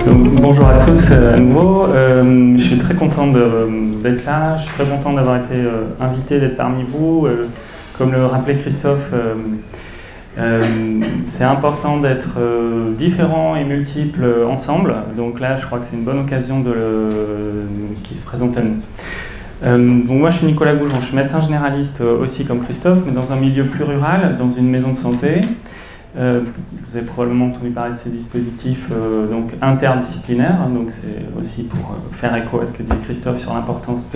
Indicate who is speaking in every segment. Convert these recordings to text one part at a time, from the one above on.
Speaker 1: Donc, bonjour à tous à nouveau. Je suis très content d'être là. Je suis très content d'avoir été invité, d'être parmi vous. Comme le rappelait Christophe, c'est important d'être différents et multiples ensemble. Donc là, je crois que c'est une bonne occasion qui se présente à nous. Donc moi, je suis Nicolas Goujon. Je suis médecin généraliste aussi comme Christophe, mais dans un milieu plus rural, dans une maison de santé. Vous avez probablement entendu parler de ces dispositifs donc interdisciplinaires, donc c'est aussi pour faire écho à ce que disait Christophe sur l'importance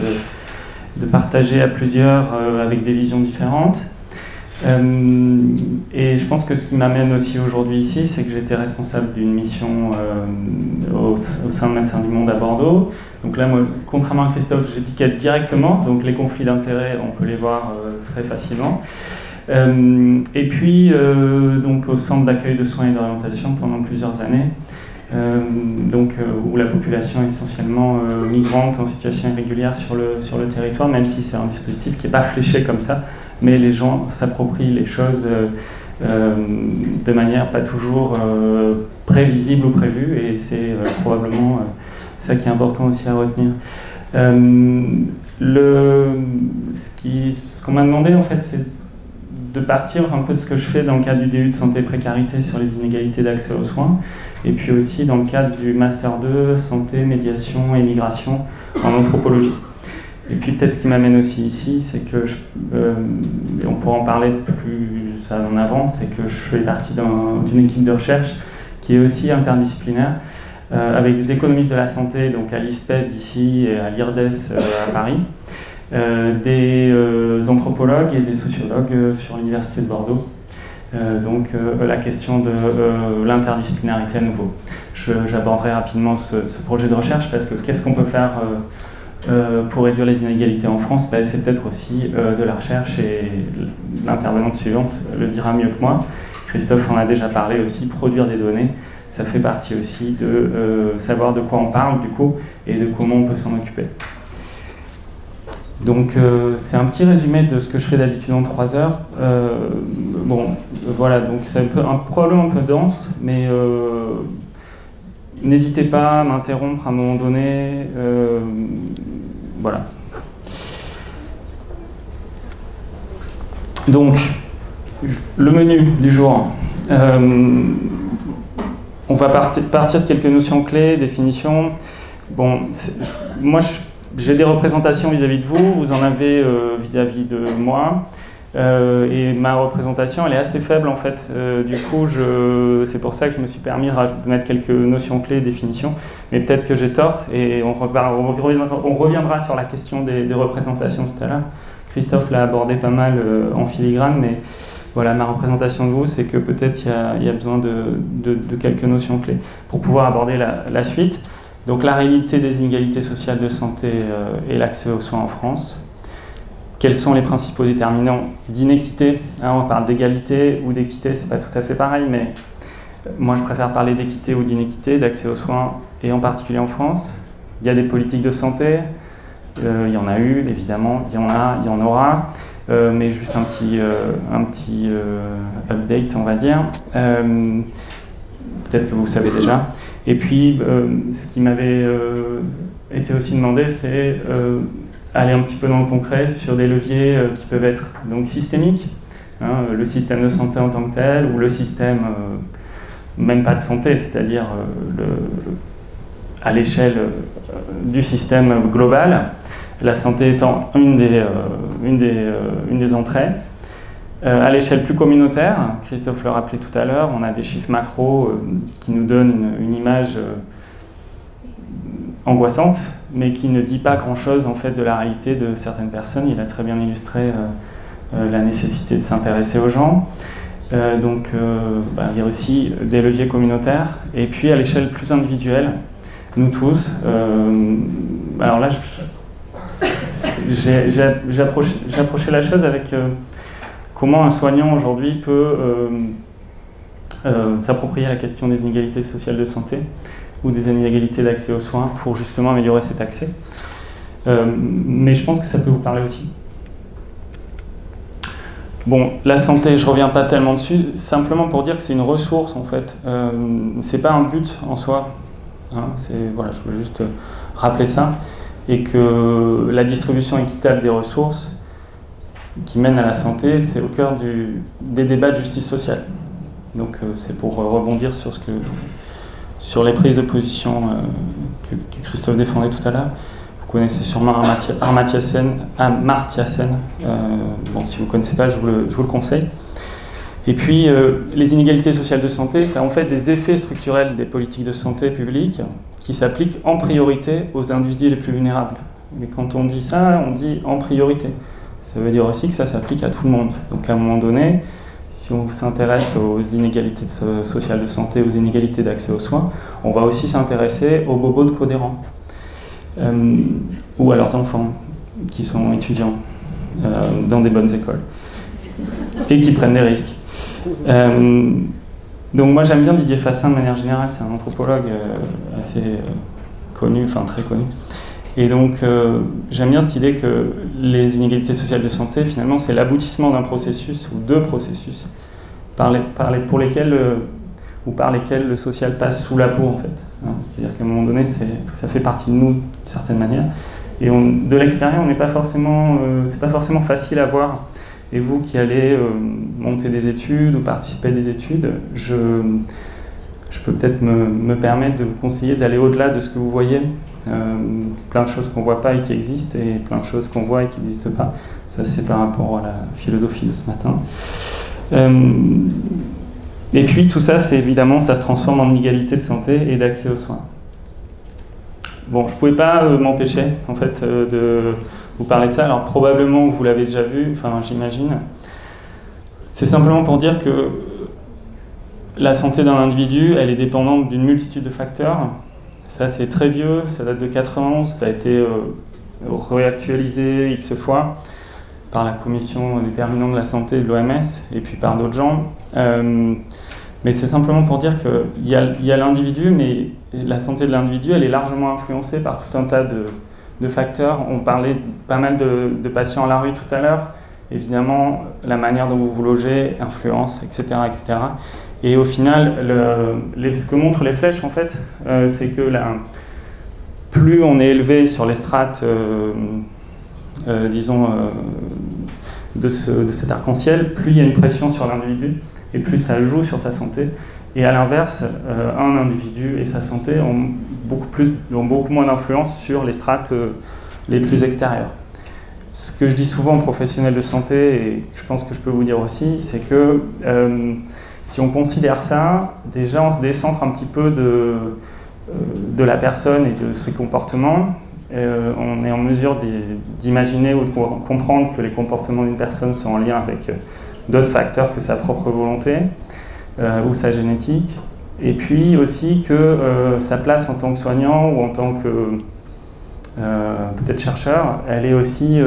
Speaker 1: de partager à plusieurs avec des visions différentes. Et je pense que ce qui m'amène aussi aujourd'hui ici, c'est que j'ai été responsable d'une mission au sein de Médecins du Monde à Bordeaux. Donc là, moi, contrairement à Christophe, j'étiquette directement, donc les conflits d'intérêts, on peut les voir très facilement. Et puis, donc, au centre d'accueil de soins et d'orientation pendant plusieurs années, où la population est essentiellement migrante en situation irrégulière sur le territoire, même si c'est un dispositif qui n'est pas fléché comme ça, mais les gens s'approprient les choses de manière pas toujours prévisible ou prévue, et c'est probablement ça qui est important aussi à retenir. Ce qu'on m'a demandé, en fait, c'est de partir un peu de ce que je fais dans le cadre du DU de santé et précarité sur les inégalités d'accès aux soins, et puis aussi dans le cadre du Master 2, santé, médiation et migration en anthropologie. Et puis peut-être ce qui m'amène aussi ici, c'est que, on pourra en parler plus en avant, c'est que je fais partie d'une équipe de recherche qui est aussi interdisciplinaire, avec des économistes de la santé, donc à l'ISPED ici et à l'IRDES à Paris, des anthropologues et des sociologues sur l'Université de Bordeaux. La question de l'interdisciplinarité à nouveau. J'aborderai rapidement ce projet de recherche parce que qu'est-ce qu'on peut faire pour réduire les inégalités en France? C'est peut-être aussi de la recherche, et l'intervenante suivante le dira mieux que moi. Christophe en a déjà parlé aussi, produire des données, ça fait partie aussi de savoir de quoi on parle du coup et de comment on peut s'en occuper. Donc c'est un petit résumé de ce que je fais d'habitude en 3 heures. Voilà, donc c'est probablement un peu dense, mais n'hésitez pas à m'interrompre à un moment donné. Voilà. Donc, le menu du jour. On va partir de quelques notions clés, définitions. Bon, moi, j'ai des représentations vis-à-vis de vous, vous en avez vis-à-vis de moi, et ma représentation elle est assez faible en fait, du coup c'est pour ça que je me suis permis de mettre quelques notions clés, définitions, mais peut-être que j'ai tort, et on reviendra sur la question des représentations tout à l'heure. Christophe l'a abordé pas mal en filigrane, mais voilà, ma représentation de vous, c'est que peut-être il y a besoin de quelques notions clés pour pouvoir aborder la suite. Donc la réalité des inégalités sociales de santé et l'accès aux soins en France. Quels sont les principaux déterminants d'inéquité? On parle d'égalité ou d'équité, c'est pas tout à fait pareil, mais moi je préfère parler d'équité ou d'inéquité, d'accès aux soins, et en particulier en France. Il y a des politiques de santé, il y en a eu évidemment, il y en aura, mais juste un petit update on va dire. Peut-être que vous savez déjà. Et puis, ce qui m'avait été aussi demandé, c'est aller un petit peu dans le concret sur des leviers qui peuvent être donc systémiques, le système de santé en tant que tel, ou le système, même pas de santé, c'est-à-dire à l'échelle du système global, la santé étant une des entrées. À l'échelle plus communautaire, Christophe le rappelait tout à l'heure, on a des chiffres macro qui nous donnent une image angoissante, mais qui ne dit pas grand-chose en fait de la réalité de certaines personnes. Il a très bien illustré la nécessité de s'intéresser aux gens. Il y a aussi des leviers communautaires. Et puis à l'échelle plus individuelle, nous tous. Alors là, j'ai approché la chose avec comment un soignant aujourd'hui peut s'approprier la question des inégalités sociales de santé ou des inégalités d'accès aux soins pour justement améliorer cet accès. Mais je pense que ça peut vous parler aussi. Bon, la santé, je ne reviens pas tellement dessus, simplement pour dire que c'est une ressource en fait. C'est pas un but en soi. hein, voilà, je voulais juste rappeler ça, et que la distribution équitable des ressources qui mène à la santé, c'est au cœur des débats de justice sociale. Donc c'est pour rebondir sur les prises de position que Christophe défendait tout à l'heure. Vous connaissez sûrement Amartya Sen. Bon, si vous ne connaissez pas, je vous le conseille. Et puis, les inégalités sociales de santé, ça en fait des effets structurels des politiques de santé publique qui s'appliquent en priorité aux individus les plus vulnérables. Mais quand on dit ça, on dit en priorité. Ça veut dire aussi que ça s'applique à tout le monde. Donc à un moment donné, si on s'intéresse aux inégalités sociales de santé, aux inégalités d'accès aux soins, on va aussi s'intéresser aux bobos de codérants. Ou à leurs enfants qui sont étudiants dans des bonnes écoles et qui prennent des risques. Donc moi j'aime bien Didier Fassin de manière générale, c'est un anthropologue assez connu, enfin très connu. Et donc j'aime bien cette idée que les inégalités sociales de santé, finalement, c'est l'aboutissement d'un processus ou deux processus par lesquels le social passe sous la peau, en fait. C'est-à-dire qu'à un moment donné, ça fait partie de nous, d'une certaine manière. Et de l'extérieur, c'est pas forcément facile à voir. Et vous qui allez monter des études ou participer à des études, je peux peut-être me permettre de vous conseiller d'aller au-delà de ce que vous voyez. Plein de choses qu'on ne voit pas et qui existent, et plein de choses qu'on voit et qui n'existent pas. Ça, c'est par rapport à la philosophie de ce matin. Et puis tout ça, évidemment, ça se transforme en inégalité de santé et d'accès aux soins. Bon, je ne pouvais pas m'empêcher, en fait, de vous parler de ça. Alors probablement que vous l'avez déjà vu, enfin j'imagine. C'est simplement pour dire que la santé d'un individu, elle est dépendante d'une multitude de facteurs. Ça, c'est très vieux, ça date de 91, ça a été réactualisé X fois par la commission déterminante de la santé de l'OMS et puis par d'autres gens. Mais c'est simplement pour dire qu'il y a l'individu, mais la santé de l'individu, elle est largement influencée par tout un tas de facteurs. On parlait pas mal de patients à la rue tout à l'heure. Évidemment, la manière dont vous vous logez influence, etc., etc. Et au final, ce que montrent les flèches, en fait, c'est que plus on est élevé sur les strates, disons, de cet arc-en-ciel, plus il y a une pression sur l'individu, et plus ça joue sur sa santé. Et à l'inverse, un individu et sa santé ont beaucoup moins d'influence sur les strates les plus extérieures. Ce que je dis souvent aux professionnels de santé, et je pense que je peux vous dire aussi, c'est que si on considère ça, déjà on se décentre un petit peu de la personne et de ses comportements. On est en mesure d'imaginer ou de comprendre que les comportements d'une personne sont en lien avec d'autres facteurs que sa propre volonté ou sa génétique. Et puis aussi que sa place en tant que soignant ou en tant que peut-être chercheur, elle est aussi...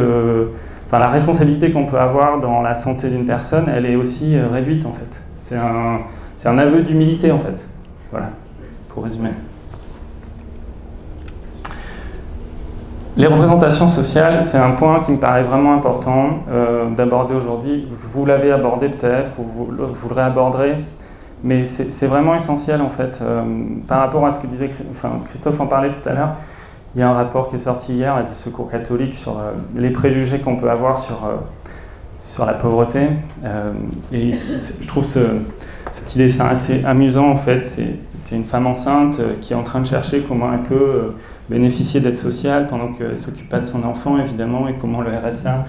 Speaker 1: la responsabilité qu'on peut avoir dans la santé d'une personne, elle est aussi réduite en fait. C'est un aveu d'humilité en fait. Voilà, pour résumer. Les représentations sociales, c'est un point qui me paraît vraiment important d'aborder aujourd'hui. Vous l'avez abordé peut-être, ou vous le réaborderez, mais c'est vraiment essentiel en fait. Par rapport à ce que disait Christophe en parlait tout à l'heure, il y a un rapport qui est sorti hier du Secours catholique sur les préjugés qu'on peut avoir sur la pauvreté. Et je trouve ce petit dessin assez amusant en fait. C'est une femme enceinte qui est en train de chercher comment elle peut bénéficier d'aide sociale pendant qu'elle ne s'occupe pas de son enfant évidemment, et comment le RSA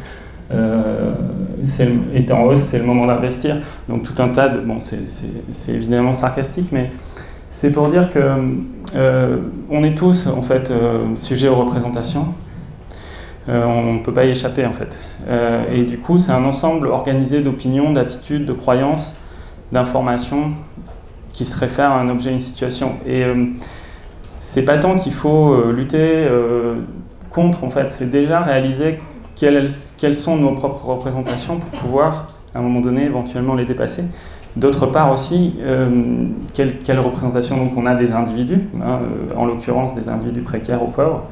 Speaker 1: est en hausse, c'est le moment d'investir. Donc tout un tas de... Bon, c'est évidemment sarcastique, mais c'est pour dire que on est tous en fait sujets aux représentations. On ne peut pas y échapper en fait. Et du coup, c'est un ensemble organisé d'opinions, d'attitudes, de croyances, d'informations qui se réfèrent à un objet, une situation. Et c'est pas tant qu'il faut lutter contre, en fait, c'est déjà réaliser quelles sont nos propres représentations pour pouvoir, à un moment donné, éventuellement les dépasser. D'autre part aussi, quelle représentation donc, on a des individus, en l'occurrence des individus précaires ou pauvres,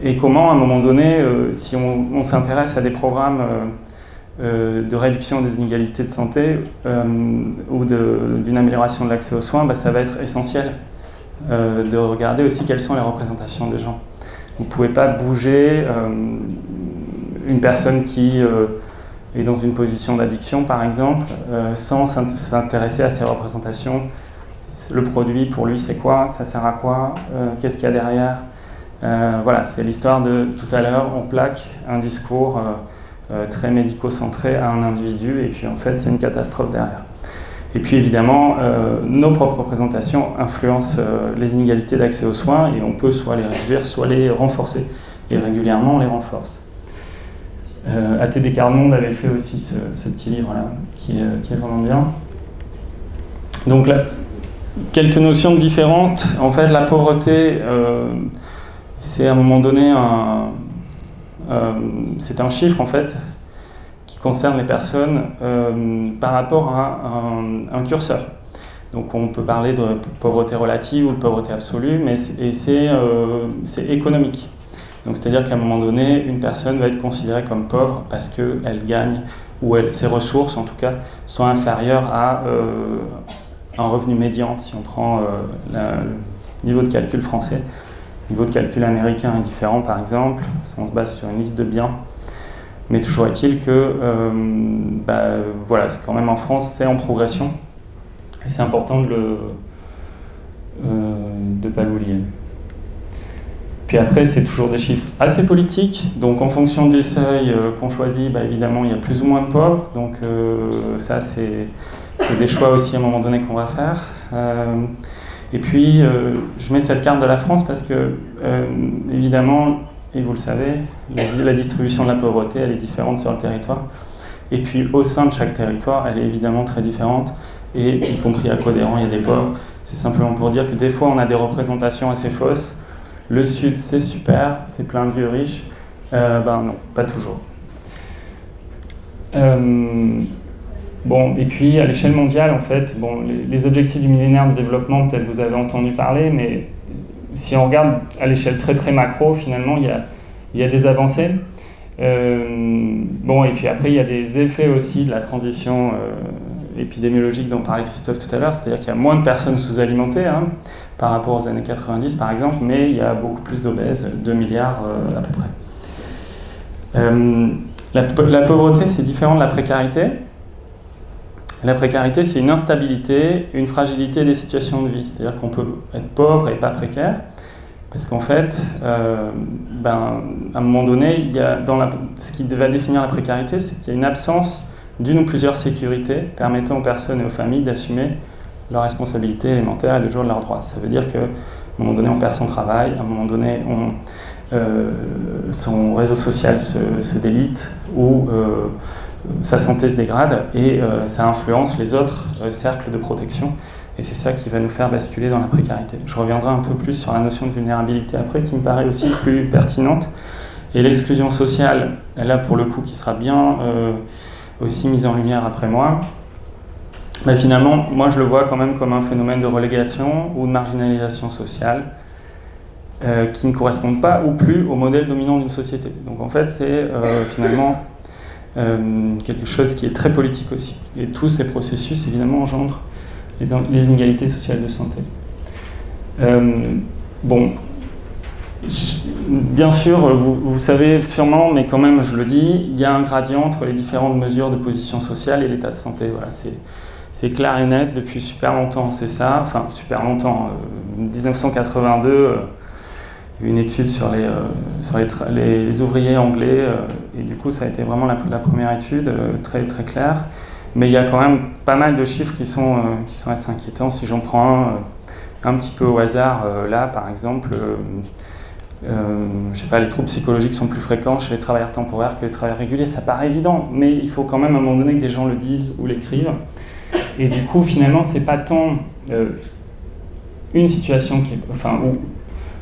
Speaker 1: et comment, à un moment donné, si on s'intéresse à des programmes de réduction des inégalités de santé ou d'une amélioration de l'accès aux soins, ça va être essentiel de regarder aussi quelles sont les représentations des gens. Vous ne pouvez pas bouger une personne qui est dans une position d'addiction, par exemple, sans s'intéresser à ses représentations. Le produit, pour lui, c'est quoi? Ça sert à quoi? Qu'est-ce qu'il y a derrière? Voilà, c'est l'histoire de tout à l'heure, on plaque un discours très médico-centré à un individu, et puis en fait, c'est une catastrophe derrière. Et puis évidemment, nos propres représentations influencent les inégalités d'accès aux soins, et on peut soit les réduire, soit les renforcer. Et régulièrement, on les renforce. A.T. Carmonde avait fait aussi ce petit livre-là, qui est vraiment bien. Donc là, quelques notions différentes. En fait, la pauvreté, c'est à un moment donné c'est un chiffre, en fait, qui concerne les personnes par rapport à un curseur. Donc on peut parler de pauvreté relative ou de pauvreté absolue, mais c'est économique. Donc c'est-à-dire qu'à un moment donné, une personne va être considérée comme pauvre parce qu'elle gagne, ou ses ressources en tout cas, sont inférieures à un revenu médian, si on prend le niveau de calcul français. Le niveau de calcul américain est différent, par exemple, on se base sur une liste de biens. Mais toujours est-il que, voilà, quand même en France, c'est en progression. Et c'est important de ne pas l'oublier. Puis après, c'est toujours des chiffres assez politiques. Donc en fonction des seuils qu'on choisit, évidemment, il y a plus ou moins de pauvres. Donc ça, c'est des choix aussi à un moment donné qu'on va faire. Et puis, je mets cette carte de la France parce que, évidemment, et vous le savez, la distribution de la pauvreté, elle est différente sur le territoire. Et puis, au sein de chaque territoire, elle est évidemment très différente. Et y compris à Codéran, il y a des pauvres. C'est simplement pour dire que des fois, on a des représentations assez fausses. Le Sud, c'est super, c'est plein de vieux riches. Non, pas toujours. Bon, et puis à l'échelle mondiale, en fait, bon, les objectifs du millénaire de développement, peut-être vous avez entendu parler, mais si on regarde à l'échelle très très macro, finalement, il y a des avancées. Bon, et puis après, il y a des effets aussi de la transition épidémiologique dont parlait Christophe tout à l'heure, c'est-à-dire qu'il y a moins de personnes sous-alimentées par rapport aux années 90 par exemple, mais il y a beaucoup plus d'obèses, 2 milliards à peu près. La pauvreté, c'est différent de la précarité. La précarité, c'est une instabilité, une fragilité des situations de vie, c'est-à-dire qu'on peut être pauvre et pas précaire, parce qu'en fait, à un moment donné, ce qui va définir la précarité, c'est qu'il y a une absence d'une ou plusieurs sécurités permettant aux personnes et aux familles d'assumer leurs responsabilités élémentaires et de jouir de leurs droits. Ça veut dire qu'à un moment donné, on perd son travail, à un moment donné, son réseau social se délite, ou sa santé se dégrade, et ça influence les autres cercles de protection. Et c'est ça qui va nous faire basculer dans la précarité. Je reviendrai un peu plus sur la notion de vulnérabilité après, qui me paraît aussi plus pertinente. Et l'exclusion sociale, là pour le coup, qui sera bien aussi mise en lumière après moi, finalement, moi je le vois quand même comme un phénomène de relégation ou de marginalisation sociale qui ne correspondent pas ou plus au modèle dominant d'une société. Donc en fait, c'est finalement quelque chose qui est très politique aussi. Et tous ces processus, évidemment, engendrent les inégalités sociales de santé. Bon, bien sûr, vous savez sûrement, mais quand même, je le dis, il y a un gradient entre les différentes mesures de position sociale et l'état de santé. Voilà, c'est clair et net depuis super longtemps, c'est ça. Enfin, super longtemps. 1982, une étude sur les ouvriers anglais, et du coup, ça a été vraiment la première étude, très, très claire. Mais il y a quand même pas mal de chiffres qui sont assez inquiétants. Si j'en prends un petit peu au hasard, là, par exemple, je sais pas, les troubles psychologiques sont plus fréquents chez les travailleurs temporaires que les travailleurs réguliers. Ça paraît évident, mais il faut quand même à un moment donné que des gens le disent ou l'écrivent. Et du coup, finalement, c'est pas tant une situation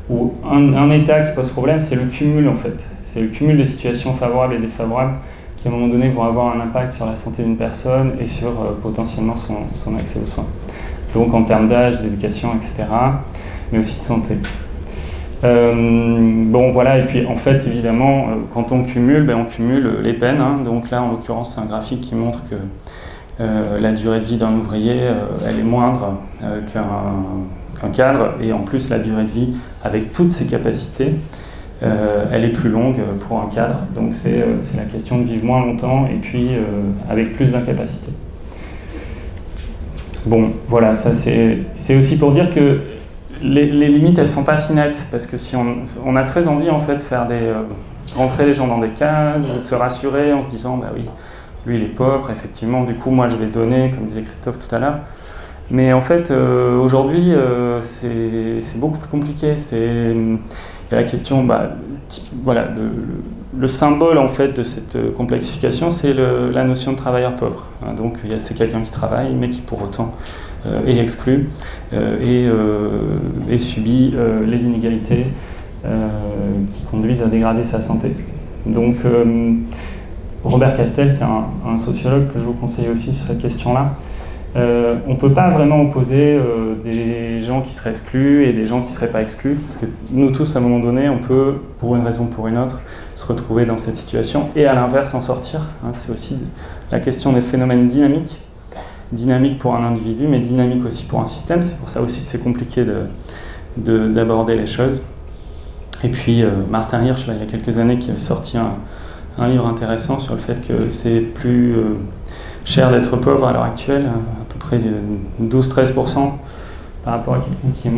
Speaker 1: ou un état qui pose problème, c'est le cumul en fait. C'est le cumul des situations favorables et défavorables qui à un moment donné vont avoir un impact sur la santé d'une personne et sur potentiellement son accès aux soins. Donc en termes d'âge, d'éducation, etc., mais aussi de santé. Bon voilà, et puis en fait évidemment, quand on cumule les peines. Donc là en l'occurrence c'est un graphique qui montre que la durée de vie d'un ouvrier, elle est moindre qu'un cadre, et en plus la durée de vie, avec toutes ses capacités, elle est plus longue pour un cadre. Donc c'est la question de vivre moins longtemps et puis avec plus d'incapacité. Bon, voilà, ça c'est aussi pour dire que les limites, elles sont pas si nettes, parce que si on a très envie en fait de faire rentrer les gens dans des cases, ou de se rassurer en se disant, bah oui, lui il est pauvre, effectivement, du coup moi je vais donner, comme disait Christophe tout à l'heure. Mais en fait, aujourd'hui, c'est beaucoup plus compliqué. Il y a la question, voilà, le symbole en fait de cette complexification, c'est la notion de travailleur pauvre. Hein, donc c'est quelqu'un qui travaille, mais qui pour autant est exclu et subit les inégalités qui conduisent à dégrader sa santé. Donc Robert Castel, c'est un sociologue que je vous conseille aussi sur cette question-là. On ne peut pas vraiment opposer des gens qui seraient exclus et des gens qui ne seraient pas exclus, parce que nous tous, à un moment donné, on peut, pour une raison ou pour une autre, se retrouver dans cette situation et à l'inverse en sortir. Hein, c'est aussi la question des phénomènes dynamiques, dynamiques pour un individu, mais dynamiques aussi pour un système. C'est pour ça aussi que c'est compliqué d'aborder les choses. Et puis Martin Hirsch, là, il y a quelques années, qui avait sorti un livre intéressant sur le fait que c'est plus cher d'être pauvre à l'heure actuelle, à peu près 12-13% par rapport à quelqu'un qui est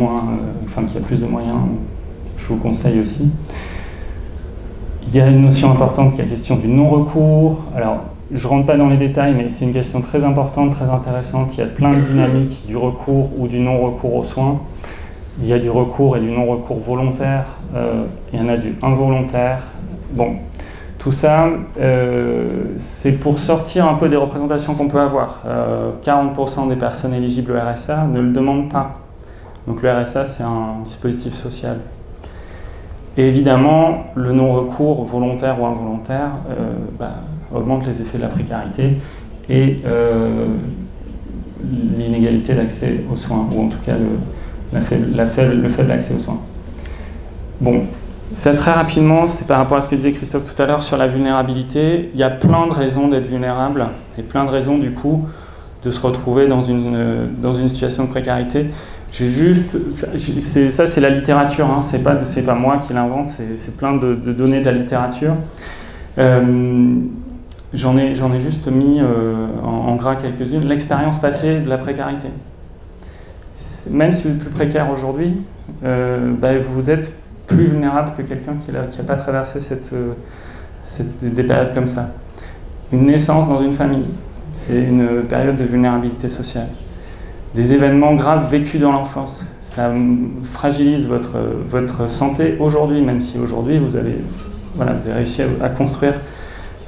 Speaker 1: qui a plus de moyens. Je vous conseille aussi. Il y a une notion importante qui est la question du non-recours. Alors, je ne rentre pas dans les détails, mais c'est une question très importante, très intéressante. Il y a plein de dynamiques du recours ou du non-recours aux soins. Il y a du recours et du non-recours volontaire. Il y en a du involontaire. Bon. Tout ça, c'est pour sortir un peu des représentations qu'on peut avoir. 40% des personnes éligibles au RSA ne le demandent pas. Donc le RSA, c'est un dispositif social. Et évidemment, le non-recours volontaire ou involontaire augmente les effets de la précarité et l'inégalité d'accès aux soins, ou en tout cas le fait de l'accès aux soins. Bon. Ça, très rapidement, c'est par rapport à ce que disait Christophe tout à l'heure sur la vulnérabilité. Il y a plein de raisons d'être vulnérable et plein de raisons, du coup, de se retrouver dans une situation de précarité. Ça, c'est la littérature, hein, c'est pas moi qui l'invente, c'est plein de données de la littérature. J'en ai juste mis en gras quelques-unes. L'expérience passée de la précarité. Même si vous êtes plus précaire aujourd'hui, vous êtes plus vulnérable que quelqu'un qui n'a pas traversé des périodes comme ça. Une naissance dans une famille, c'est une période de vulnérabilité sociale. Des événements graves vécus dans l'enfance, ça fragilise votre santé aujourd'hui, même si aujourd'hui vous avez réussi à construire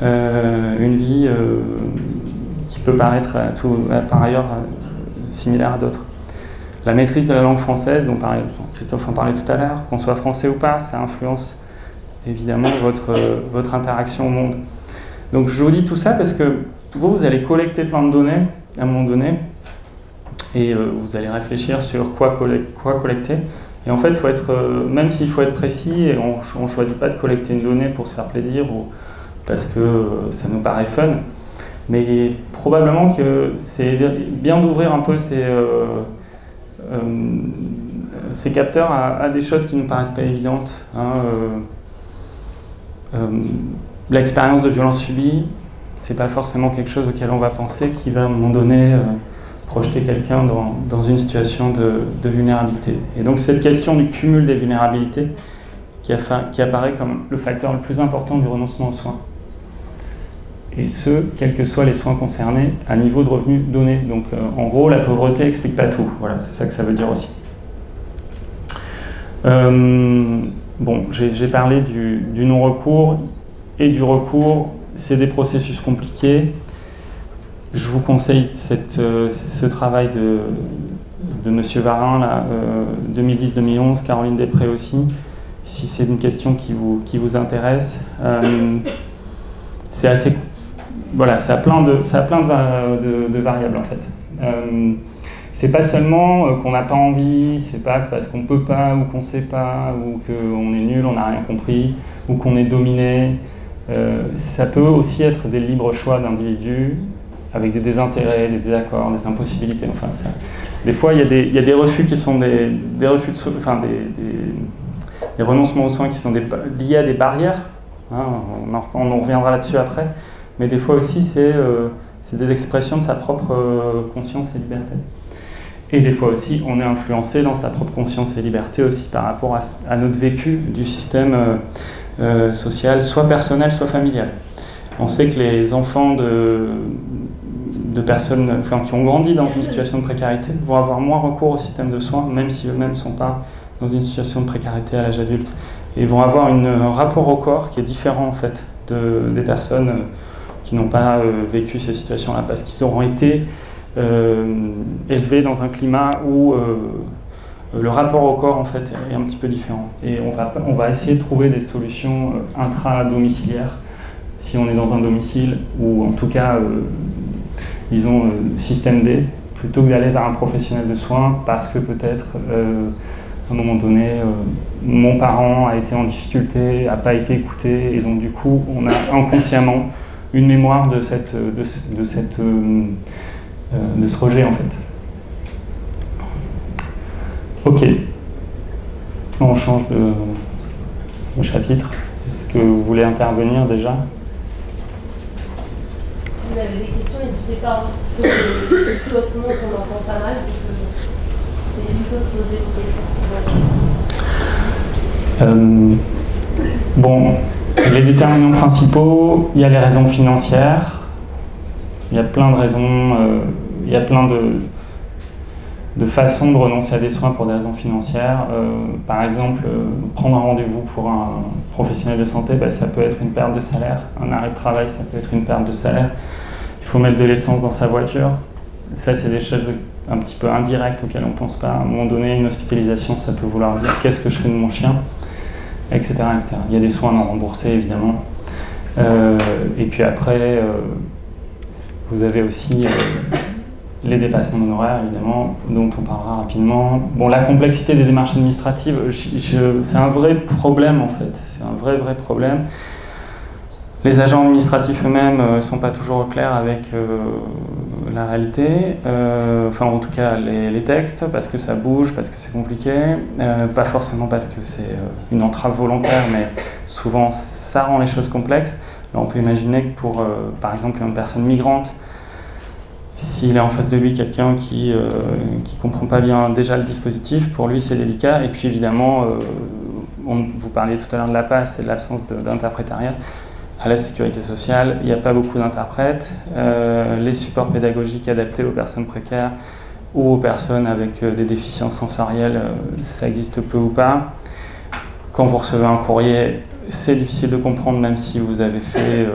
Speaker 1: une vie qui peut paraître par ailleurs similaire à d'autres. La maîtrise de la langue française, dont Christophe en parlait tout à l'heure, qu'on soit français ou pas, ça influence évidemment votre interaction au monde. Donc je vous dis tout ça parce que vous allez collecter plein de données à un moment donné et vous allez réfléchir sur quoi collecter. Et en fait, même s'il faut être précis, et on ne choisit pas de collecter une donnée pour se faire plaisir ou parce que ça nous paraît fun, mais probablement que c'est bien d'ouvrir un peu ces capteurs à des choses qui ne nous paraissent pas évidentes. Hein, l'expérience de violence subie, c'est pas forcément quelque chose auquel on va penser qui va à un moment donné projeter quelqu'un dans une situation de vulnérabilité. Et donc cette question du cumul des vulnérabilités qui apparaît comme le facteur le plus important du renoncement aux soins. Et ce, quels que soient les soins concernés, à niveau de revenus donné. Donc en gros, la pauvreté n'explique pas tout. Voilà, c'est ça que ça veut dire aussi. Bon, j'ai parlé du non-recours et du recours. C'est des processus compliqués. Je vous conseille ce travail de M. Varin, 2010-2011, Caroline Després aussi, si c'est une question qui vous intéresse. C'est assez... Voilà, ça a plein de variables en fait. C'est pas seulement qu'on n'a pas envie, c'est pas parce qu'on peut pas ou qu'on sait pas ou qu'on est nul, on n'a rien compris ou qu'on est dominé. Ça peut aussi être des libres choix d'individus avec des désintérêts, des désaccords, des impossibilités. Enfin, ça. Des fois, il y a des refus qui sont des refus des renoncements aux soins qui sont liés à des barrières. Hein, on en reviendra là-dessus après. Mais des fois aussi, c'est des expressions de sa propre conscience et liberté. Et des fois aussi, on est influencé dans sa propre conscience et liberté aussi par rapport à notre vécu du système social, soit personnel, soit familial. On sait que les enfants de personnes qui ont grandi dans une situation de précarité vont avoir moins recours au système de soins, même si eux-mêmes ne sont pas dans une situation de précarité à l'âge adulte. Et vont avoir un rapport au corps qui est différent en fait des personnes qui n'ont pas vécu ces situations-là, parce qu'ils auront été élevés dans un climat où le rapport au corps en fait est un petit peu différent. Et on va essayer de trouver des solutions intra-domiciliaires si on est dans un domicile, ou en tout cas, disons, système D, plutôt que d'aller vers un professionnel de soins, parce que peut-être, à un moment donné, mon parent a été en difficulté, n'a pas été écouté, et donc du coup, on a inconsciemment une mémoire de ce rejet, en fait. Ok. On change de chapitre. Est-ce que vous voulez intervenir déjà ?
Speaker 2: Si vous avez des questions, n'hésitez pas. Depuis votre nom, on entend pas mal. C'est plutôt de poser des questions.
Speaker 1: Bon, les déterminants principaux, il y a les raisons financières. Il y a plein de raisons, il y a plein de façons de renoncer à des soins pour des raisons financières. Par exemple, prendre un rendez-vous pour un professionnel de santé, ça peut être une perte de salaire. Un arrêt de travail, ça peut être une perte de salaire. Il faut mettre de l'essence dans sa voiture. Ça, c'est des choses un petit peu indirectes auxquelles on ne pense pas. À un moment donné, une hospitalisation, ça peut vouloir dire « qu'est-ce que je fais de mon chien ?» etc., etc. Il y a des soins non remboursés, évidemment. Et puis après, vous avez aussi les dépassements d'honoraires, évidemment, dont on parlera rapidement. Bon, la complexité des démarches administratives, c'est un vrai problème, en fait. C'est un vrai problème. Les agents administratifs eux-mêmes ne sont pas au clair avec la réalité, enfin en tout cas les textes, parce que ça bouge, parce que c'est compliqué, pas forcément parce que c'est une entrave volontaire, mais souvent ça rend les choses complexes. Là, on peut imaginer que pour, par exemple, une personne migrante, s'il est en face de lui quelqu'un qui comprend pas bien déjà le dispositif, pour lui c'est délicat, et puis évidemment, vous parliez tout à l'heure de la PAS et de l'absence d'interprétariat. À la sécurité sociale, il n'y a pas beaucoup d'interprètes. Les supports pédagogiques adaptés aux personnes précaires ou aux personnes avec des déficiences sensorielles, ça existe peu ou pas. Quand vous recevez un courrier, c'est difficile de comprendre, même si vous avez fait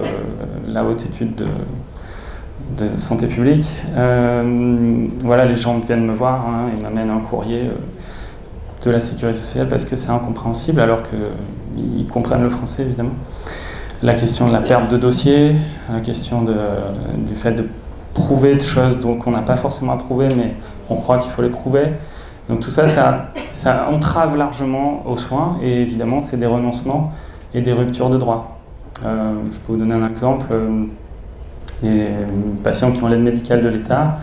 Speaker 1: la haute étude de santé publique. Voilà, les gens viennent me voir, hein, ils m'amènent un courrier de la sécurité sociale parce que c'est incompréhensible, alors qu'ils comprennent le français, évidemment. La question de la perte de dossier, la question du fait de prouver des choses qu'on n'a pas forcément à prouver, mais on croit qu'il faut les prouver. Donc tout ça, ça entrave largement aux soins, et évidemment, c'est des renoncements et des ruptures de droits. Je peux vous donner un exemple. Les patients qui ont l'aide médicale de l'État, à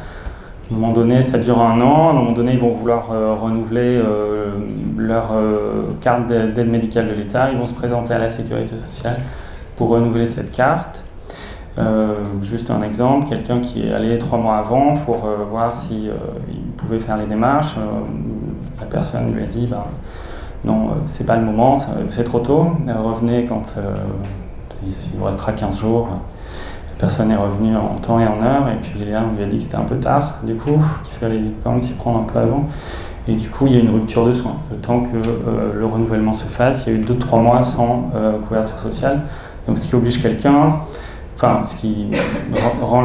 Speaker 1: un moment donné, ça dure 1 an, à un moment donné, ils vont vouloir renouveler leur carte d'aide médicale de l'État, ils vont se présenter à la sécurité sociale pour renouveler cette carte. Juste un exemple, quelqu'un qui est allé 3 mois avant pour voir si il pouvait faire les démarches. La personne lui a dit non, c'est pas le moment, c'est trop tôt, revenez quand il vous restera 15 jours. La personne est revenue en temps et en heure, et puis là on lui a dit que c'était un peu tard, du coup, qu'il fallait quand même s'y prendre un peu avant. Et du coup, il y a une rupture de soins. Le temps que le renouvellement se fasse, il y a eu 2-3 mois sans couverture sociale. Donc ce qui oblige quelqu'un, enfin ce qui rend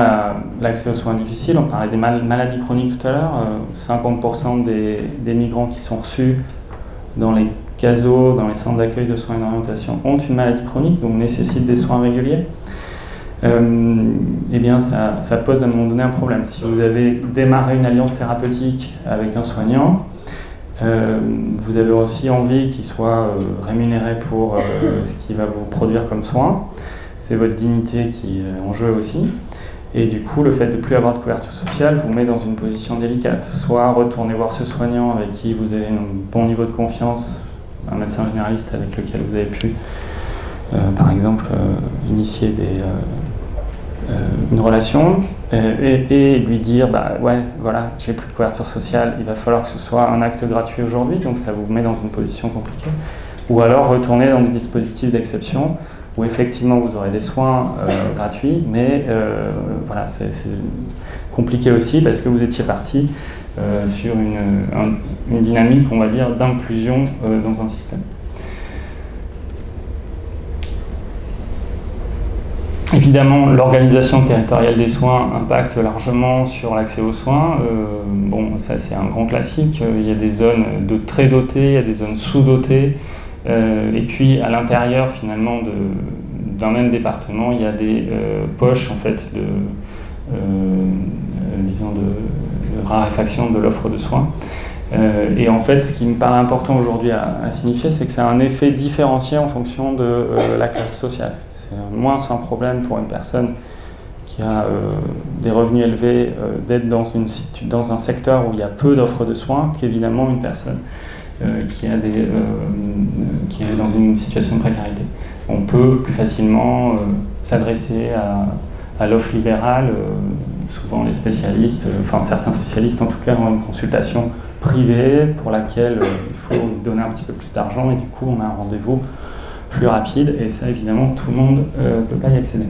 Speaker 1: l'accès aux soins difficile. On parlait des maladies chroniques tout à l'heure. 50% des migrants qui sont reçus dans les CASO, dans les centres d'accueil de soins et d'orientation, ont une maladie chronique, donc nécessitent des soins réguliers. Eh bien ça pose à un moment donné un problème. Si vous avez démarré une alliance thérapeutique avec un soignant, vous avez aussi envie qu'il soit rémunéré pour ce qu'il va vous produire comme soin. C'est votre dignité qui est en jeu aussi. Et du coup, le fait de ne plus avoir de couverture sociale vous met dans une position délicate. Soit retourner voir ce soignant avec qui vous avez un bon niveau de confiance, un médecin généraliste avec lequel vous avez pu, par exemple, initier une relation, et lui dire ouais, voilà, j'ai plus de couverture sociale, il va falloir que ce soit un acte gratuit aujourd'hui, donc ça vous met dans une position compliquée. Ou alors retourner dans des dispositifs d'exception où effectivement vous aurez des soins gratuits, mais voilà, c'est compliqué aussi parce que vous étiez parti sur une dynamique, on va dire, d'inclusion dans un système. Évidemment, l'organisation territoriale des soins impacte largement sur l'accès aux soins. Bon, ça c'est un grand classique. Il y a des zones très dotées, il y a des zones sous-dotées. Et puis à l'intérieur finalement d'un même département, il y a des poches en fait disons de raréfaction de l'offre de soins. Et en fait, ce qui me paraît important aujourd'hui à signifier, c'est que c'est un effet différencié en fonction de la classe sociale. C'est moins un problème pour une personne qui a des revenus élevés d'être dans un secteur où il y a peu d'offres de soins qu'évidemment une personne qui est dans une situation de précarité. On peut plus facilement s'adresser à l'offre libérale. Souvent les spécialistes, enfin certains spécialistes en tout cas, ont une consultation privée pour laquelle il faut donner un petit peu plus d'argent et du coup on a un rendez-vous plus rapide et ça évidemment tout le monde ne peut pas y accéder.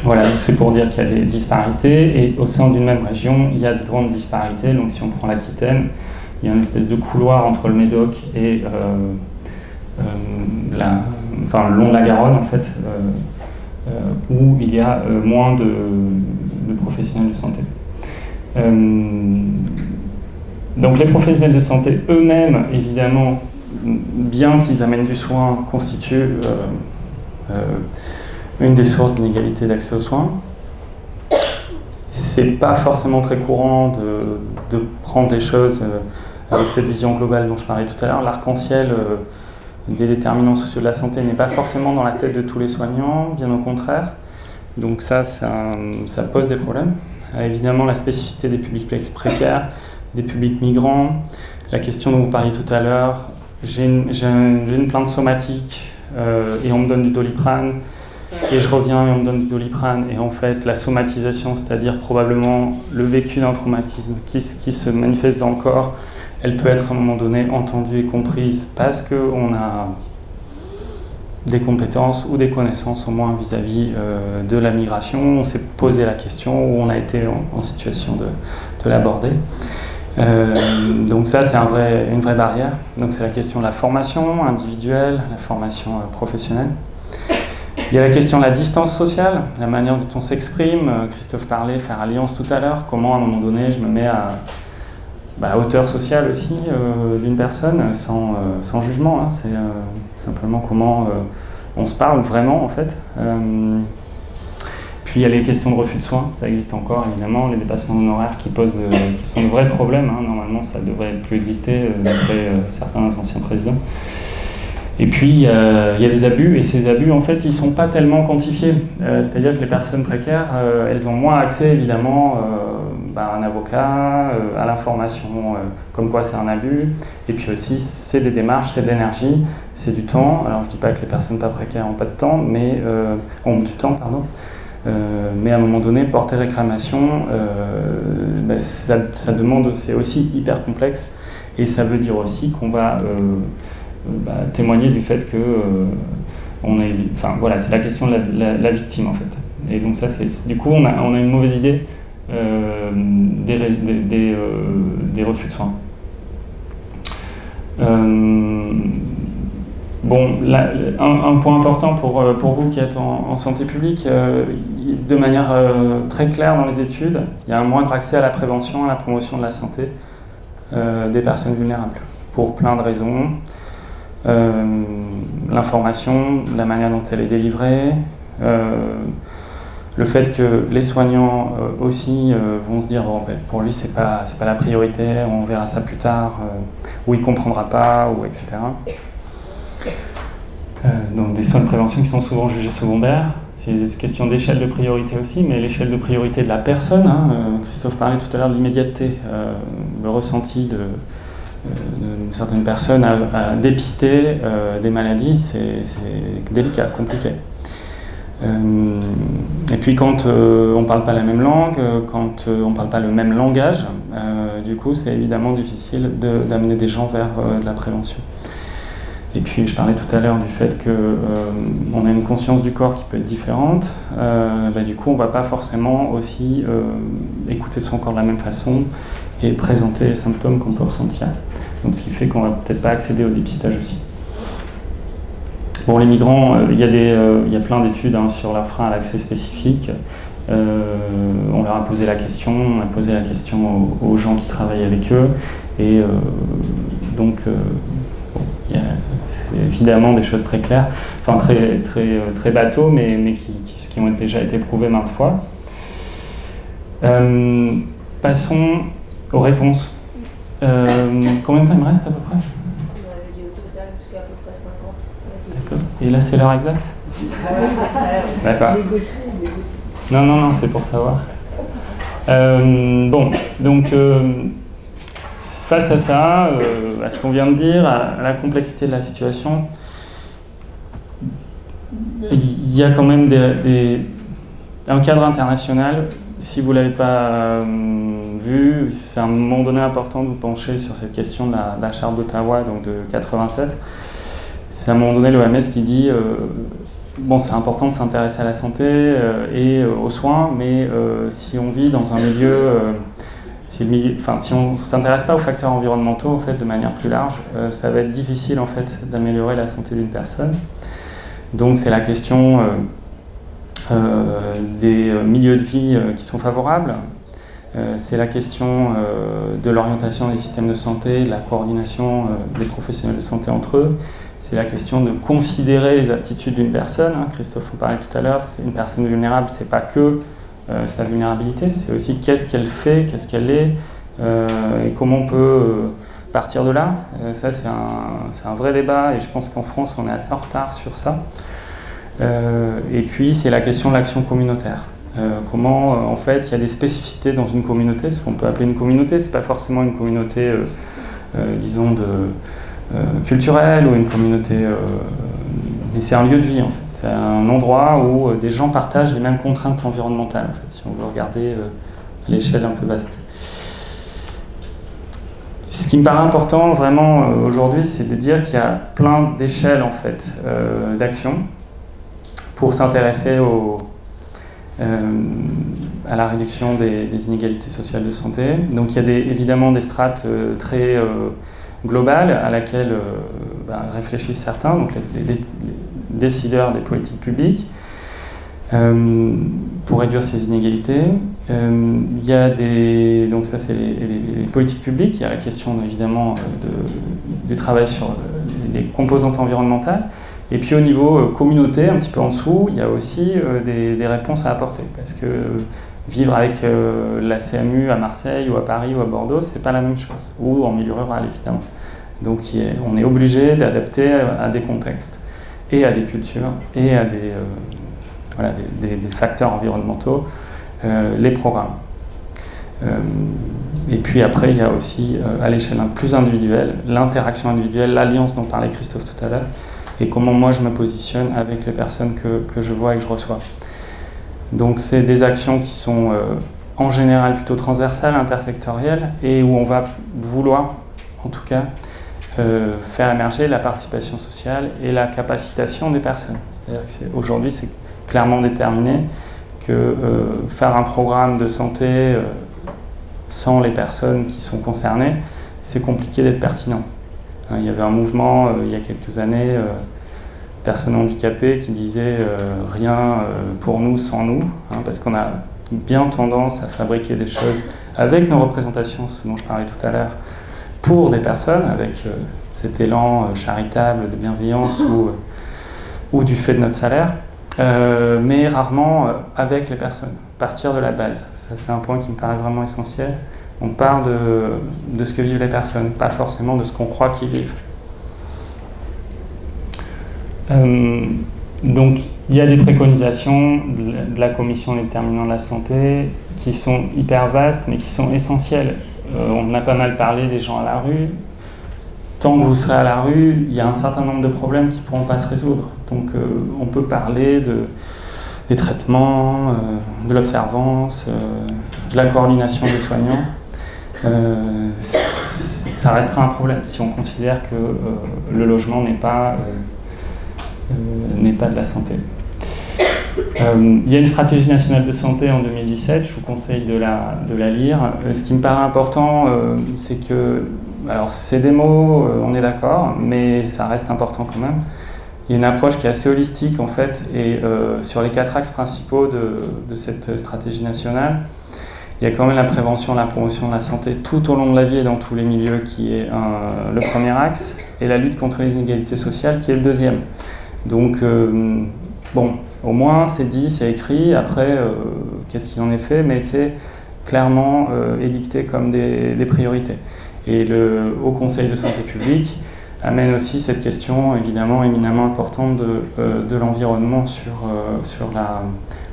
Speaker 1: Voilà, donc c'est pour dire qu'il y a des disparités et au sein d'une même région il y a de grandes disparités. Donc si on prend l'Aquitaine, il y a une espèce de couloir entre le Médoc et le long de la Garonne en fait, où il y a moins de professionnels de santé. Donc les professionnels de santé eux-mêmes, évidemment, bien qu'ils amènent du soin, constituent une des sources d'inégalité d'accès aux soins. C'est pas forcément très courant de prendre les choses avec cette vision globale dont je parlais tout à l'heure. L'arc-en-ciel des déterminants sociaux de la santé n'est pas forcément dans la tête de tous les soignants, bien au contraire. Donc ça pose des problèmes. Évidemment, la spécificité des publics précaires, des publics migrants, la question dont vous parliez tout à l'heure, j'ai une plainte somatique et on me donne du Doliprane, et je reviens et on me donne du Doliprane, et en fait la somatisation, c'est-à-dire probablement le vécu d'un traumatisme qui se manifeste dans le corps, elle peut être à un moment donné entendue et comprise parce qu'on a des compétences ou des connaissances au moins vis-à-vis de la migration. On s'est posé la question ou on a été en situation de l'aborder. Donc ça, c'est une vraie barrière. Donc c'est la question de la formation individuelle, la formation professionnelle. Il y a la question de la distance sociale, la manière dont on s'exprime. Christophe parlait, faire alliance tout à l'heure. Comment à un moment donné, je me mets à hauteur sociale aussi d'une personne, sans jugement. Hein. C'est simplement comment on se parle vraiment en fait. Puis il y a les questions de refus de soins, ça existe encore évidemment, les dépassements d'honoraires qui sont de vrais problèmes. Hein. Normalement ça ne devrait plus exister d'après certains anciens présidents. Et puis il y a des abus, et ces abus en fait ils ne sont pas tellement quantifiés. C'est-à-dire que les personnes précaires, elles ont moins accès évidemment à un avocat, à l'information comme quoi c'est un abus, et puis aussi c'est des démarches, c'est de l'énergie, c'est du temps. Alors je ne dis pas que les personnes pas précaires n'ont pas de temps, mais ont du temps, pardon. Mais à un moment donné, porter réclamation, ça demande, c'est aussi hyper complexe, et ça veut dire aussi qu'on va témoigner du fait que voilà, c'est la question de la victime en fait. Et donc ça, du coup, on a une mauvaise idée des refus de soins. Bon, un point important pour vous qui êtes en santé publique, de manière très claire dans les études, il y a un moindre accès à la prévention, à la promotion de la santé des personnes vulnérables, pour plein de raisons. L'information, la manière dont elle est délivrée, le fait que les soignants aussi vont se dire pour lui c'est pas la priorité, on verra ça plus tard, ou il comprendra pas, ou etc. Donc des soins de prévention qui sont souvent jugés secondaires, c'est une question d'échelle de priorité aussi, mais l'échelle de priorité de la personne. Hein. Christophe parlait tout à l'heure de l'immédiateté, le ressenti d'une certaine personne à dépister des maladies, c'est délicat, compliqué. Et puis quand on ne parle pas la même langue, quand on ne parle pas le même langage, du coup c'est évidemment difficile d'amener des gens vers de la prévention. Et puis je parlais tout à l'heure du fait qu'on a une conscience du corps qui peut être différente, du coup on ne va pas forcément aussi écouter son corps de la même façon et présenter les symptômes qu'on peut ressentir. Donc ce qui fait qu'on ne va peut-être pas accéder au dépistage aussi. Bon, les migrants, il y a plein d'études sur leur frein à l'accès spécifique. On leur a posé la question, on a posé la question aux gens qui travaillent avec eux. Et il y a évidemment des choses très claires, enfin très bateaux, mais qui ont déjà été prouvées maintes fois. Passons aux réponses. Combien de temps il me reste à peu près? Et là, c'est l'heure exacte? D'accord. Non, c'est pour savoir. Face à ça, à ce qu'on vient de dire, à la complexité de la situation, il y a quand même un cadre international. Si vous ne l'avez pas vu, c'est à un moment donné important de vous pencher sur cette question de la charte d'Ottawa, donc de 87. C'est à un moment donné l'OMS qui dit c'est important de s'intéresser à la santé et aux soins, mais si on vit dans un milieu, si on ne s'intéresse pas aux facteurs environnementaux en fait, de manière plus large, ça va être difficile en fait, d'améliorer la santé d'une personne. Donc c'est la question des milieux de vie qui sont favorables, c'est la question de l'orientation des systèmes de santé, de la coordination des professionnels de santé entre eux. C'est la question de considérer les aptitudes d'une personne. Christophe en parlait tout à l'heure, c'est une personne vulnérable, c'est pas que sa vulnérabilité, c'est aussi qu'est-ce qu'elle fait, qu'est-ce qu'elle est, et comment on peut partir de là. Ça, c'est un vrai débat, et je pense qu'en France, on est assez en retard sur ça. Et puis, c'est la question de l'action communautaire. Comment, en fait, il y a des spécificités dans une communauté, ce qu'on peut appeler une communauté, c'est pas forcément une communauté, disons, culturelle ou une communauté, mais c'est un lieu de vie en fait. C'est un endroit où des gens partagent les mêmes contraintes environnementales en fait, si on veut regarder à l'échelle un peu vaste. Ce qui me paraît important vraiment aujourd'hui, c'est de dire qu'il y a plein d'échelles en fait d'action pour s'intéresser à la réduction des inégalités sociales de santé. Donc il y a évidemment des strates très globale à laquelle réfléchissent certains, donc les décideurs des politiques publiques, pour réduire ces inégalités. Il y a donc ça c'est les politiques publiques, il y a la question évidemment du travail sur les composantes environnementales, et puis au niveau communauté, un petit peu en dessous, il y a aussi des réponses à apporter, parce que vivre avec la CMU à Marseille ou à Paris ou à Bordeaux, c'est pas la même chose, ou en milieu rural évidemment. Donc on est obligé d'adapter à des contextes, et à des cultures, et à des facteurs environnementaux, les programmes. Et puis après, il y a aussi, à l'échelle plus individuelle, l'interaction individuelle, l'alliance dont parlait Christophe tout à l'heure, et comment moi je me positionne avec les personnes que je vois et que je reçois. Donc c'est des actions qui sont en général plutôt transversales, intersectorielles, et où on va vouloir, en tout cas, faire émerger la participation sociale et la capacitation des personnes. C'est-à-dire qu'aujourd'hui, c'est clairement déterminé que faire un programme de santé sans les personnes qui sont concernées, c'est compliqué d'être pertinent. Il y avait un mouvement il y a quelques années, personnes handicapées, qui disait rien pour nous sans nous, parce qu'on a bien tendance à fabriquer des choses avec nos représentations, ce dont je parlais tout à l'heure, pour des personnes, avec cet élan charitable de bienveillance ou du fait de notre salaire, mais rarement avec les personnes, partir de la base. Ça, c'est un point qui me paraît vraiment essentiel. On part de ce que vivent les personnes, pas forcément de ce qu'on croit qu'ils vivent. Donc, Il y a des préconisations de la Commission des déterminants de la santé qui sont hyper vastes, mais qui sont essentielles. On a pas mal parlé des gens à la rue. Tant que vous serez à la rue, il y a un certain nombre de problèmes qui ne pourront pas se résoudre. Donc on peut parler des traitements, de l'observance, de la coordination des soignants. Ça restera un problème si on considère que le logement n'est pas de la santé. Il y a une stratégie nationale de santé en 2017, je vous conseille de la lire. Ce qui me paraît important, c'est que, alors c'est des mots, on est d'accord, mais ça reste important quand même. Il y a une approche qui est assez holistique en fait, et sur les 4 axes principaux de cette stratégie nationale, il y a quand même la prévention, la promotion de la santé tout au long de la vie et dans tous les milieux qui est le premier axe, et la lutte contre les inégalités sociales qui est le deuxième. Donc, bon, au moins c'est dit, c'est écrit, après, qu'est-ce qu'il en est fait, mais c'est clairement édicté comme des priorités. Et le Haut Conseil de santé publique amène aussi cette question évidemment éminemment importante de l'environnement sur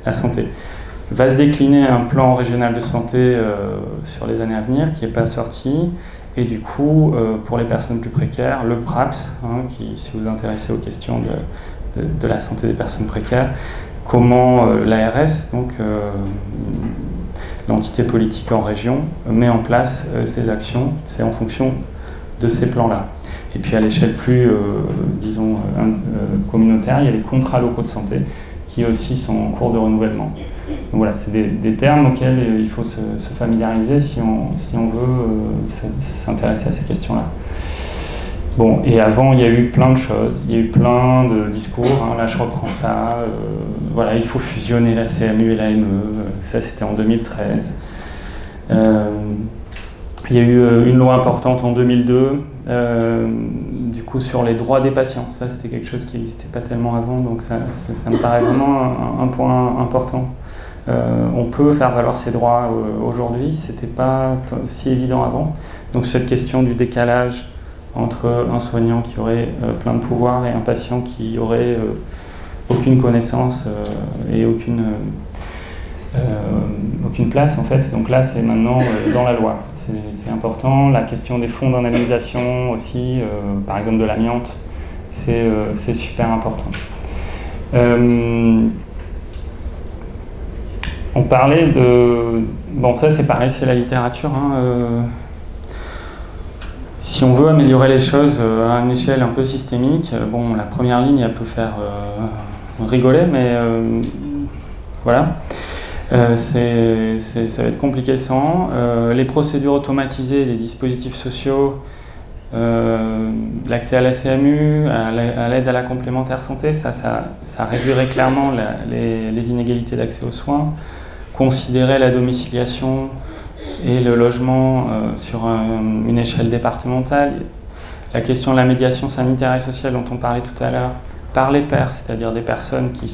Speaker 1: la santé. Va se décliner un plan régional de santé sur les années à venir qui n'est pas sorti, et du coup pour les personnes plus précaires, le PRAPS, qui, si vous vous intéressez aux questions de la santé des personnes précaires, comment l'ARS, donc l'entité politique en région, met en place ces actions, c'est en fonction de ces plans-là. Et puis à l'échelle plus, disons, communautaire, il y a les contrats locaux de santé qui aussi sont en cours de renouvellement. Donc voilà, c'est des termes auxquels il faut se familiariser si on veut s'intéresser à ces questions-là. Bon, et avant, il y a eu plein de choses, il y a eu plein de discours, là je reprends ça, voilà, il faut fusionner la CMU et l'AME, ça c'était en 2013. Il y a eu une loi importante en 2002, du coup sur les droits des patients. Ça c'était quelque chose qui n'existait pas tellement avant, donc ça me paraît vraiment un point important. On peut faire valoir ses droits aujourd'hui, c'était pas si évident avant. Donc cette question du décalage entre un soignant qui aurait plein de pouvoirs et un patient qui aurait aucune connaissance et aucune place en fait. Donc là c'est maintenant dans la loi, c'est important. La question des fonds d'indemnisation aussi, par exemple de l'amiante, c'est super important. On parlait de... Bon ça c'est pareil, c'est la littérature. Si on veut améliorer les choses à une échelle un peu systémique, bon la première ligne elle peut faire rigoler, mais voilà. Ça va être compliqué sans. Les procédures automatisées des dispositifs sociaux, l'accès à la CMU, à l'aide à la complémentaire santé, ça réduirait clairement les inégalités d'accès aux soins. Considérer la domiciliation et le logement sur une échelle départementale. La question de la médiation sanitaire et sociale dont on parlait tout à l'heure, par les pairs, c'est-à-dire des personnes qui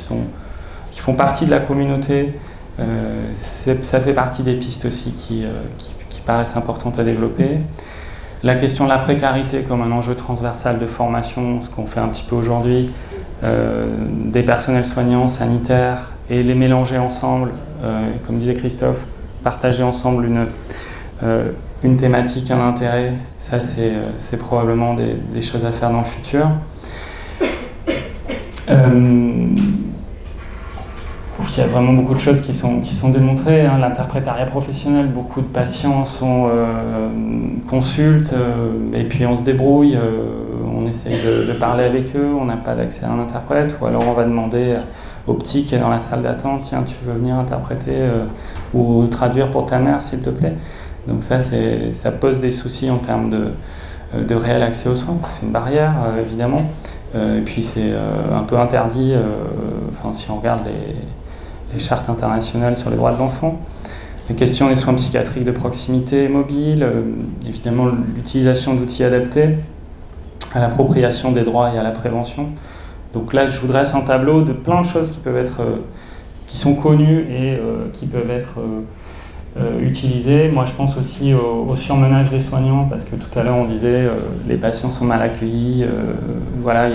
Speaker 1: font partie de la communauté, ça fait partie des pistes aussi qui paraissent importantes à développer. La question de la précarité comme un enjeu transversal de formation, ce qu'on fait un petit peu aujourd'hui, des personnels soignants, sanitaires, et les mélanger ensemble, comme disait Christophe, partager ensemble une thématique, un intérêt, ça c'est probablement des choses à faire dans le futur. Il y a vraiment beaucoup de choses qui sont démontrées, l'interprétariat professionnel, beaucoup de patients consultent, et puis on se débrouille, on essaye de parler avec eux, on n'a pas d'accès à un interprète, ou alors on va demander au petit qui est dans la salle d'attente, tiens tu veux venir interpréter ou traduire pour ta mère s'il te plaît. Donc ça pose des soucis en termes de réel accès aux soins, c'est une barrière évidemment, et puis c'est un peu interdit, si on regarde les chartes internationales sur les droits de l'enfant. La question des soins psychiatriques de proximité mobiles, évidemment l'utilisation d'outils adaptés à l'appropriation des droits et à la prévention. Donc là, je vous dresse un tableau de plein de choses qui sont connues et qui peuvent être utilisées. Moi, je pense aussi au surmenage des soignants, parce que tout à l'heure, on disait les patients sont mal accueillis, voilà,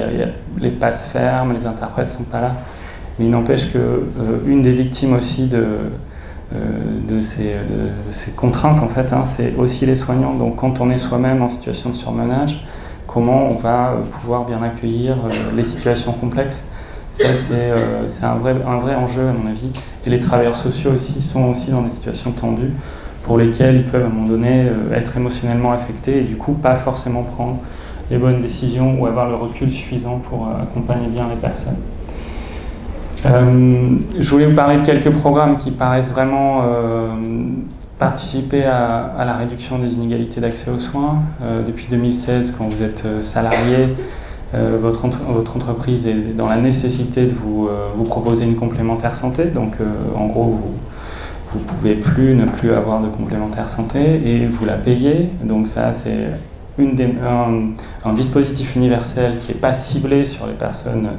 Speaker 1: les passes ferment, les interprètes ne sont pas là. Mais il n'empêche que une des victimes aussi de ces contraintes, en fait, hein, c'est aussi les soignants. Donc quand on est soi-même en situation de surmenage, comment on va pouvoir bien accueillir les situations complexes. Ça, c'est un vrai enjeu, à mon avis. Et les travailleurs sociaux aussi sont aussi dans des situations tendues pour lesquelles ils peuvent, à un moment donné, être émotionnellement affectés et du coup, pas forcément prendre les bonnes décisions ou avoir le recul suffisant pour accompagner bien les personnes. Je voulais vous parler de quelques programmes qui paraissent vraiment participer à la réduction des inégalités d'accès aux soins. Depuis 2016, quand vous êtes salarié, votre entreprise est dans la nécessité de vous proposer une complémentaire santé. Donc, en gros, vous ne pouvez plus ne plus avoir de complémentaire santé et vous la payez. Donc ça, c'est un dispositif universel qui n'est pas ciblé sur les personnes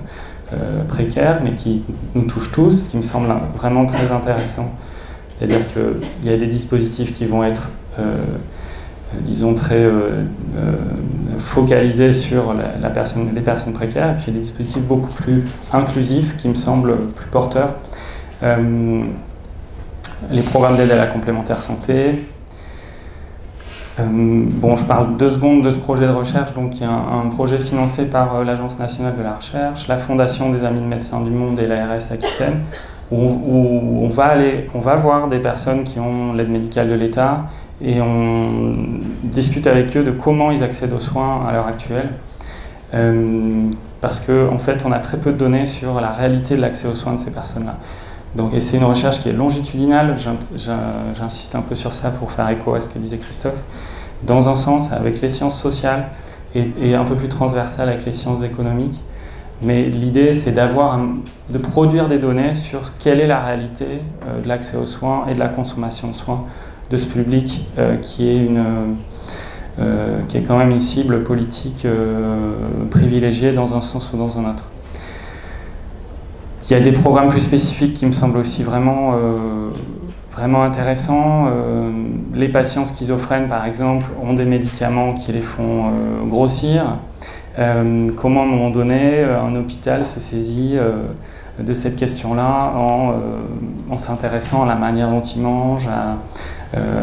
Speaker 1: précaires, mais qui nous touche tous, ce qui me semble vraiment très intéressant. C'est-à-dire qu'il y a des dispositifs qui vont être, disons, très focalisés sur les personnes précaires, et puis il y a des dispositifs beaucoup plus inclusifs qui me semblent plus porteurs. Les programmes d'aide à la complémentaire santé. Bon, je parle 2 secondes de ce projet de recherche. Donc, il y a un projet financé par l'Agence nationale de la recherche, la Fondation des Amis de Médecins du Monde et l'ARS Aquitaine, où on va voir des personnes qui ont l'aide médicale de l'État et on discute avec eux de comment ils accèdent aux soins à l'heure actuelle. Parce qu'en fait, on a très peu de données sur la réalité de l'accès aux soins de ces personnes-là. Donc, et c'est une recherche qui est longitudinale, j'insiste un peu sur ça pour faire écho à ce que disait Christophe, dans un sens avec les sciences sociales et un peu plus transversale avec les sciences économiques. Mais l'idée, c'est de produire des données sur quelle est la réalité de l'accès aux soins et de la consommation de soins de ce public qui est quand même une cible politique privilégiée dans un sens ou dans un autre. Il y a des programmes plus spécifiques qui me semblent aussi vraiment intéressants. Les patients schizophrènes, par exemple, ont des médicaments qui les font grossir. Comment, à un moment donné, un hôpital se saisit de cette question-là en s'intéressant à la manière dont ils mangent,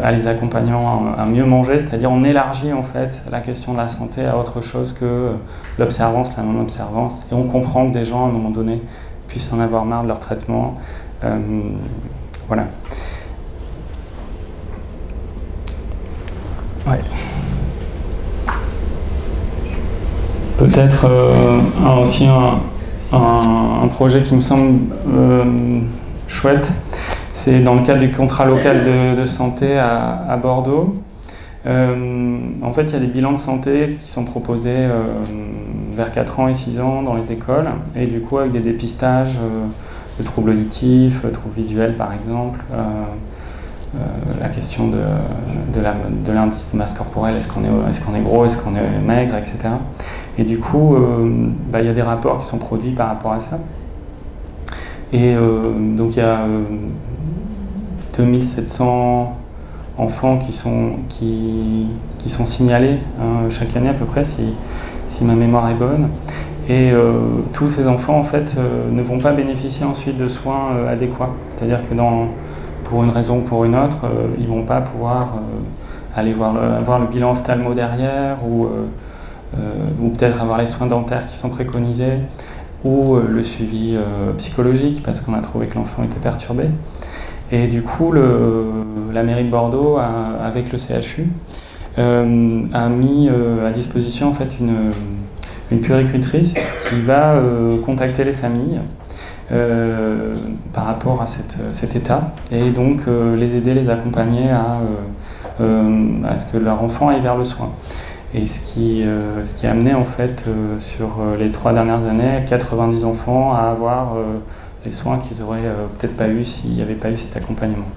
Speaker 1: à les accompagnant à mieux manger, c'est-à-dire on élargit en fait la question de la santé à autre chose que l'observance, la non-observance, et on comprend que des gens, à un moment donné, puissent en avoir marre de leur traitement. Voilà. Ouais. Peut-être aussi un projet qui me semble chouette, c'est dans le cadre du contrat local de santé à Bordeaux. En fait, il y a des bilans de santé qui sont proposés vers 4 ans et 6 ans dans les écoles, et du coup avec des dépistages de troubles auditifs, troubles visuels par exemple, la question de l'indice de masse corporelle, est-ce qu'on est gros, est-ce qu'on est maigre, etc. Et du coup, il y a des rapports qui sont produits par rapport à ça. Et donc il y a 2700 enfants qui sont signalés chaque année à peu près, si ma mémoire est bonne. Et tous ces enfants, en fait, ne vont pas bénéficier ensuite de soins adéquats. C'est-à-dire que pour une raison ou pour une autre, ils ne vont pas pouvoir aller voir le bilan ophtalmo derrière, ou peut-être avoir les soins dentaires qui sont préconisés, ou le suivi psychologique, parce qu'on a trouvé que l'enfant était perturbé. Et du coup, la mairie de Bordeaux, avec le CHU, a mis à disposition en fait une puéricultrice qui va contacter les familles par rapport à cet état, et donc les aider, les accompagner à ce que leur enfant aille vers le soin. Et ce qui a amené en fait sur les 3 dernières années 90 enfants à avoir les soins qu'ils auraient peut-être pas eu s'il n'y avait pas eu cet accompagnement.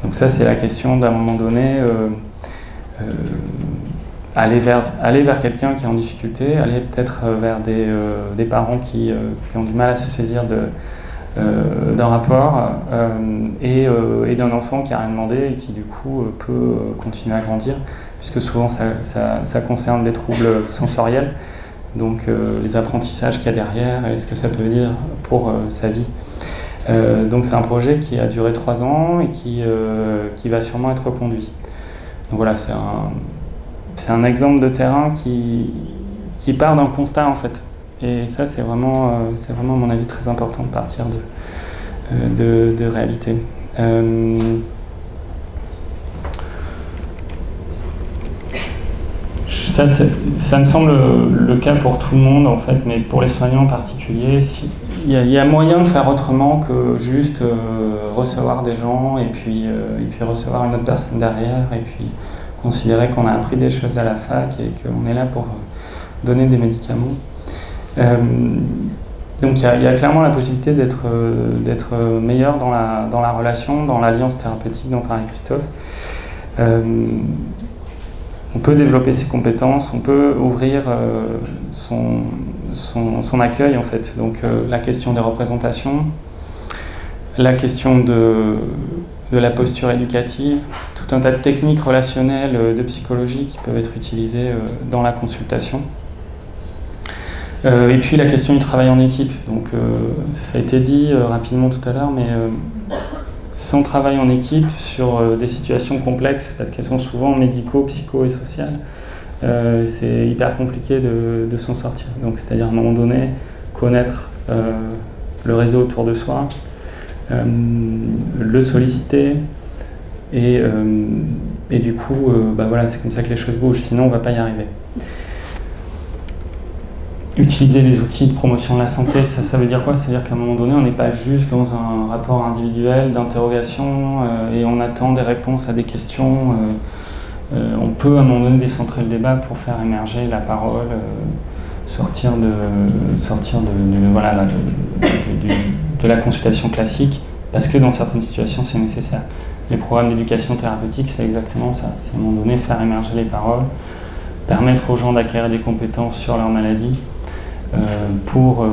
Speaker 1: Donc ça, c'est la question d'un moment donné, aller vers quelqu'un qui est en difficulté, aller peut-être vers des parents qui ont du mal à se saisir d'un rapport, et d'un enfant qui n'a rien demandé et qui du coup peut continuer à grandir, puisque souvent ça concerne des troubles sensoriels. Donc les apprentissages qu'il y a derrière et ce que ça peut dire pour sa vie. Donc c'est un projet qui a duré 3 ans et qui va sûrement être reconduit. Donc voilà, c'est un exemple de terrain qui part d'un constat en fait. Et ça c'est vraiment à mon avis très important de partir de réalité. Ça me semble le cas pour tout le monde en fait, mais pour les soignants en particulier, il y a moyen de faire autrement que juste recevoir des gens et puis recevoir une autre personne derrière et puis considérer qu'on a appris des choses à la fac et qu'on est là pour donner des médicaments. Donc il y a clairement la possibilité d'être meilleur dans la relation, dans l'alliance thérapeutique dont parlait Christophe. On peut développer ses compétences, on peut ouvrir son accueil en fait. Donc la question des représentations, la question de la posture éducative, tout un tas de techniques relationnelles de psychologie qui peuvent être utilisées dans la consultation. Et puis la question du travail en équipe. Donc ça a été dit rapidement tout à l'heure, mais si on travaille en équipe sur des situations complexes, parce qu'elles sont souvent médico, psycho et sociales, c'est hyper compliqué de s'en sortir. Donc c'est-à-dire à un moment donné, connaître le réseau autour de soi, le solliciter, et du coup, voilà, c'est comme ça que les choses bougent, sinon on ne va pas y arriver. Utiliser des outils de promotion de la santé, ça veut dire quoi? Ça veut dire qu'à un moment donné, on n'est pas juste dans un rapport individuel d'interrogation et on attend des réponses à des questions. On peut à un moment donné décentrer le débat pour faire émerger la parole, sortir de la consultation classique, parce que dans certaines situations, c'est nécessaire. Les programmes d'éducation thérapeutique, c'est exactement ça. C'est à un moment donné faire émerger les paroles, permettre aux gens d'acquérir des compétences sur leur maladie, pour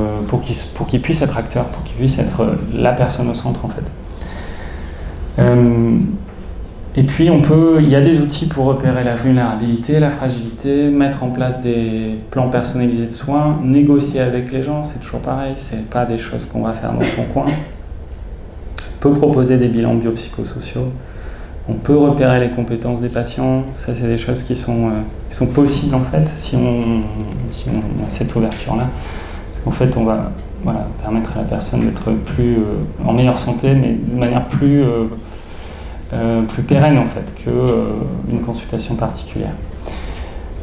Speaker 1: qu'ils puissent être acteurs, pour qu'ils puissent être la personne au centre en fait. Et puis il y a des outils pour repérer la vulnérabilité, la fragilité, mettre en place des plans personnalisés de soins, négocier avec les gens, c'est toujours pareil, c'est pas des choses qu'on va faire dans son coin. On peut proposer des bilans biopsychosociaux, on peut repérer les compétences des patients, ça c'est des choses qui sont possibles en fait si on a cette ouverture-là. Parce qu'en fait on va permettre à la personne d'être en meilleure santé, mais de manière plus pérenne en fait qu'une consultation particulière.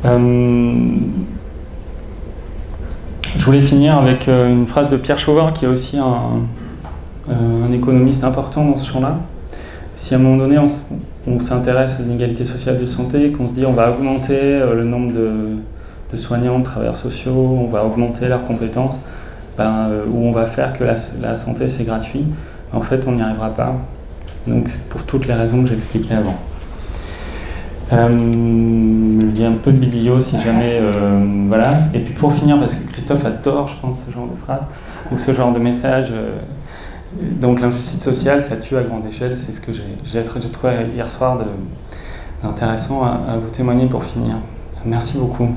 Speaker 1: Je voulais finir avec une phrase de Pierre Chauvin, qui est aussi un économiste important dans ce champ-là. Si à un moment donné on s'intéresse aux inégalités sociales de santé, qu'on se dit on va augmenter le nombre de soignants, de travailleurs sociaux, on va augmenter leurs compétences, ou on va faire que la santé c'est gratuit, en fait on n'y arrivera pas. Donc pour toutes les raisons que j'ai expliquées avant. Il y a un peu de biblio si jamais, voilà. Et puis pour finir, parce que Christophe adore, je pense, ce genre de phrase, ou ce genre de message, donc l'injustice sociale, ça tue à grande échelle, c'est ce que j'ai trouvé hier soir d'intéressant à vous témoigner pour finir. Merci beaucoup.